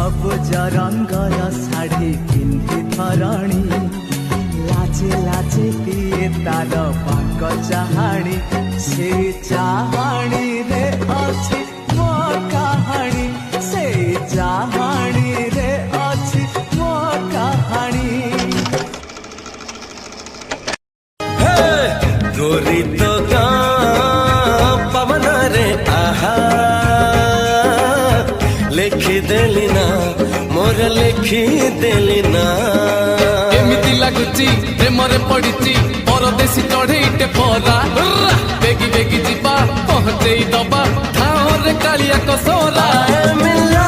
सबुज रंगर शाढ़ी पिंधि धरणी लाचे लाचे दिए तार पाक चाहाणी से चाहाणी रे अछि मो कहानी से चाहाणी रे अछि मो कहानी। गोरी तो पवन रे आहा लिखी देली ना मोर लिखी देली ना एमिति लागुची प्रेमरे पड़िची परदेशी चढ़ेईटे परा बेगी बेगी जीवा पहुंचेई दबा ठाओ रे कालिया कसोरा मिला